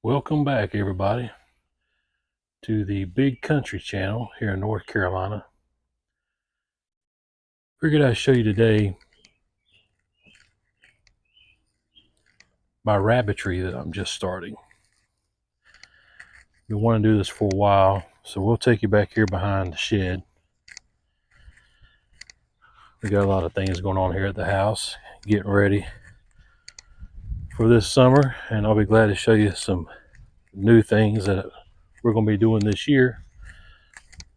Welcome back, everybody, to the Big Country channel here in North Carolina. Figured I'd show you today my rabbitry that I'm just starting. Been wanting to do this for a while, so we'll take you back here behind the shed. We got a lot of things going on here at the house, getting ready for this summer, and I'll be glad to show you some new things that we're going to be doing this year.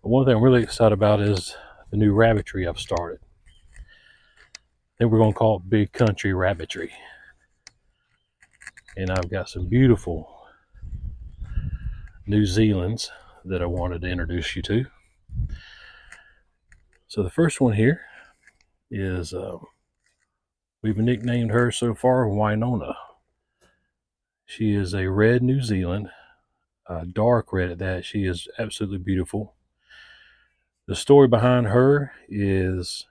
But one thing I'm really excited about is the new rabbitry I've started. I think we're going to call it Big Country Rabbitry. And I've got some beautiful New Zealands that I wanted to introduce you to. So the first one here is, we've nicknamed her so far Winona. She is a red New Zealand, dark red at that. She is absolutely beautiful. The story behind her is,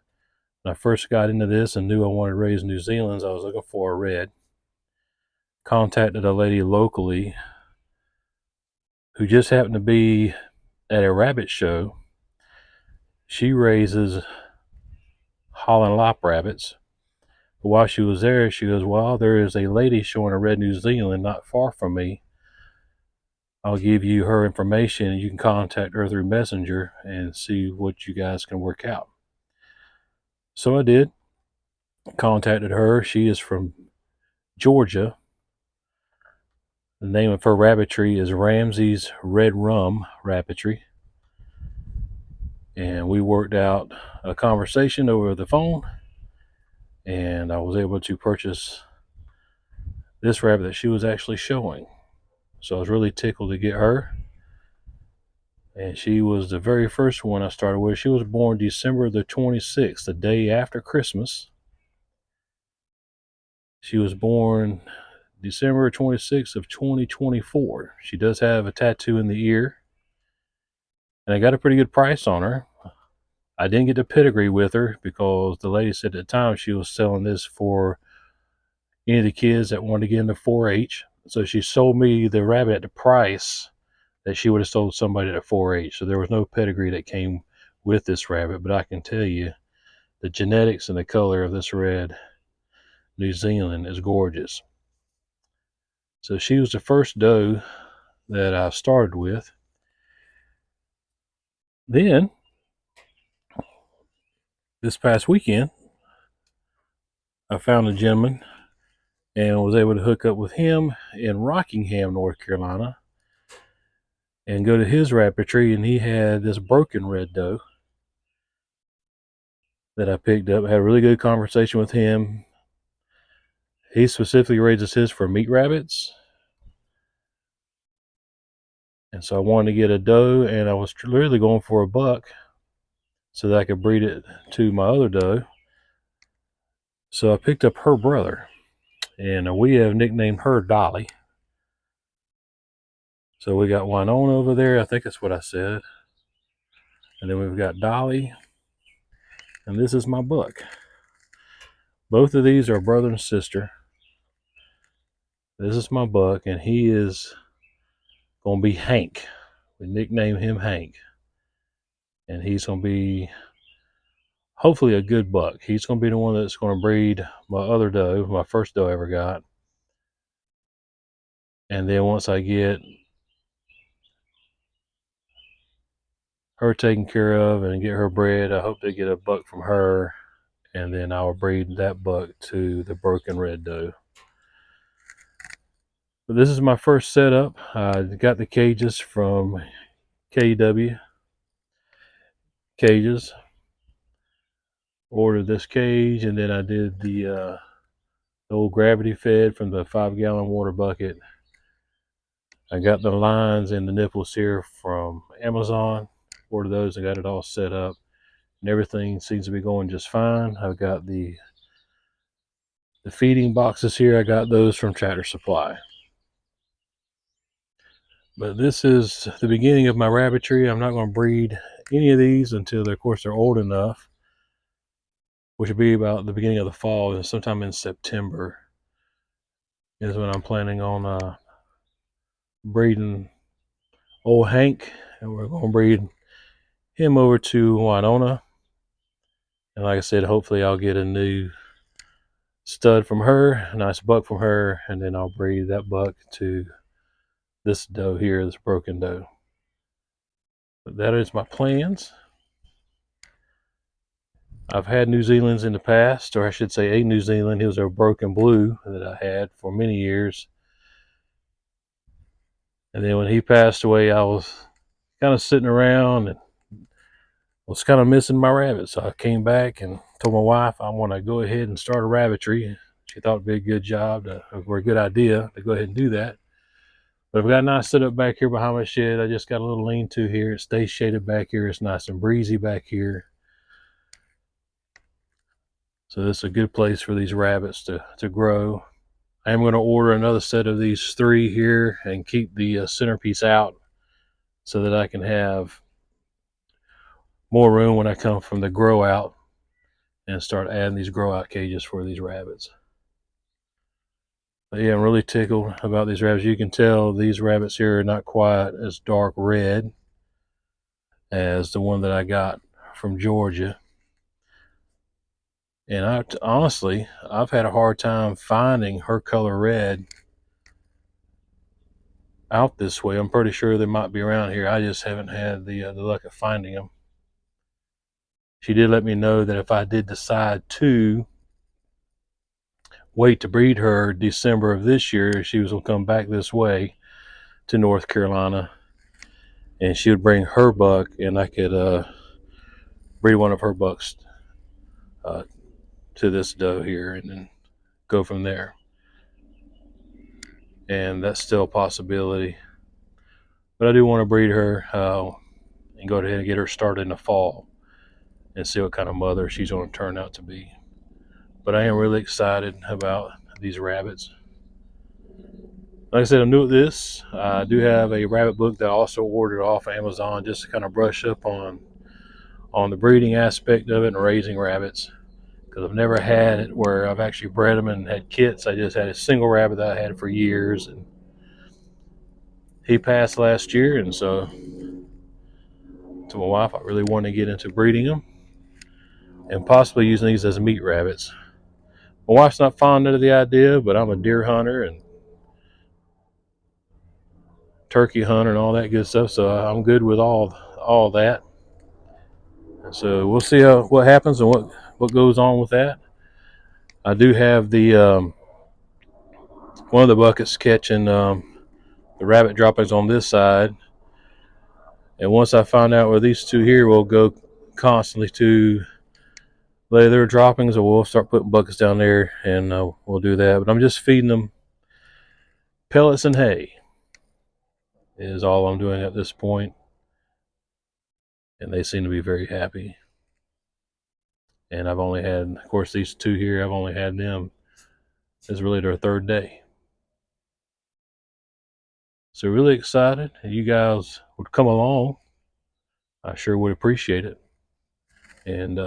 when I first got into this and knew I wanted to raise New Zealands, I was looking for a red. Contacted a lady locally who just happened to be at a rabbit show. She raises Holland Lop rabbits. But while she was there, she goes, well, there is a lady showing a red New Zealand not far from me. I'll give you her information and you can contact her through Messenger and see what you guys can work out. So I did. Contacted her. She is from Georgia. The name of her rabbitry is Ramsey's Red Rum Rabbitry. And we worked out a conversation over the phone, and I was able to purchase this rabbit that she was actually showing. So I was really tickled to get her. And she was the very first one I started with. She was born December the 26th, the day after Christmas. She was born December 26th of 2024. She does have a tattoo in the ear. And I got a pretty good price on her. I didn't get the pedigree with her because the lady said at the time she was selling this for any of the kids that wanted to get into 4-H. So she sold me the rabbit at the price that she would have sold somebody at 4-H. So there was no pedigree that came with this rabbit, but I can tell you the genetics and the color of this red New Zealand is gorgeous. So she was the first doe that I started with. Then this past weekend, I found a gentleman and was able to hook up with him in Rockingham, North Carolina, and go to his rabbitry, and he had this broken red doe that I picked up. I had a really good conversation with him. He specifically raises his for meat rabbits, and so I wanted to get a doe, and I was literally going for a buck so that I could breed it to my other doe. So I picked up her brother, and we have nicknamed her Dolly. So we got Winona over there, I think that's what I said. And then we've got Dolly, and this is my buck. Both of these are brother and sister. This is my buck, and he is going to be Hank. We nickname him Hank. And he's going to be hopefully a good buck. He's going to be the one that's going to breed my other doe, my first doe I ever got. And then once I get her taken care of and get her bred, I hope to get a buck from her, and then I'll breed that buck to the broken red doe. But this is my first setup. I got the cages from KW Cages. Ordered this cage, and then I did the old gravity fed from the 5-gallon water bucket. I got the lines and the nipples here from Amazon. Ordered those and got it all set up, and everything seems to be going just fine. I've got the feeding boxes here. I got those from Tractor Supply. But this is the beginning of my rabbitry. I'm not going to breed any of these until, of course, they're old enough, which will be about the beginning of the fall, and sometime in September is when I'm planning on breeding old Hank, and we're going to breed him over to Winona. And like I said, hopefully I'll get a new stud from her, a nice buck from her, and then I'll breed that buck to this doe here, this broken doe. But that is my plans. I've had New Zealands in the past, or I should say a New Zealand. He was a broken blue that I had for many years. And then when he passed away, I was kind of sitting around and was kind of missing my rabbits. So I came back and told my wife I want to go ahead and start a rabbitry. She thought it'd be a good job, or a good idea to go ahead and do that. But I've got a nice setup back here behind my shed. I just got a little lean-to here. It stays shaded back here. It's nice and breezy back here. So this is a good place for these rabbits to grow. I am going to order another set of these 3 here and keep the centerpiece out so that I can have more room when I come from the grow out and start adding these grow out cages for these rabbits. But yeah, I'm really tickled about these rabbits. You can tell these rabbits here are not quite as dark red as the one that I got from Georgia. And honestly, I've had a hard time finding her color red out this way. I'm pretty sure they might be around here. I just haven't had the luck of finding them. She did let me know that if I did decide to wait to breed her December of this year, she was going to come back this way to North Carolina, and she would bring her buck, and I could breed one of her bucks to this doe here, and then go from there. And that's still a possibility. But I do want to breed her and go ahead and get her started in the fall and see what kind of mother she's going to turn out to be. But I am really excited about these rabbits. Like I said, I'm new at this. I do have a rabbit book that I also ordered off Amazon just to kind of brush up on the breeding aspect of it and raising rabbits, because I've never had it where I've actually bred them and had kits. I just had a single rabbit that I had for years, and he passed last year, and so to my wife, I really wanted to get into breeding them and possibly using these as meat rabbits. My wife's not fond of the idea, but I'm a deer hunter and turkey hunter and all that good stuff, so I'm good with all that. So we'll see what happens and what goes on with that. I do have the one of the buckets catching the rabbit droppings on this side, and once I find out where these 2 here will go constantly to lay their droppings, or we'll start putting buckets down there, and we'll do that. But I'm just feeding them pellets and hay is all I'm doing at this point, and they seem to be very happy. And I've only had, of course, these 2 here, I've only had them. It's really their 3rd day. So really excited. You guys would come along. I sure would appreciate it. And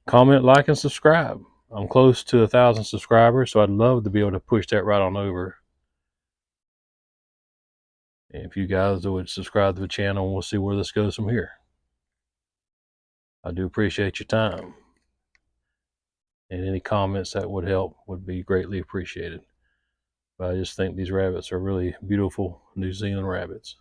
comment, like, and subscribe. I'm close to 1,000 subscribers, so I'd love to be able to push that right on over. And if you guys would subscribe to the channel, we'll see where this goes from here. I do appreciate your time. And any comments that would help would be greatly appreciated. But I just think these rabbits are really beautiful New Zealand rabbits.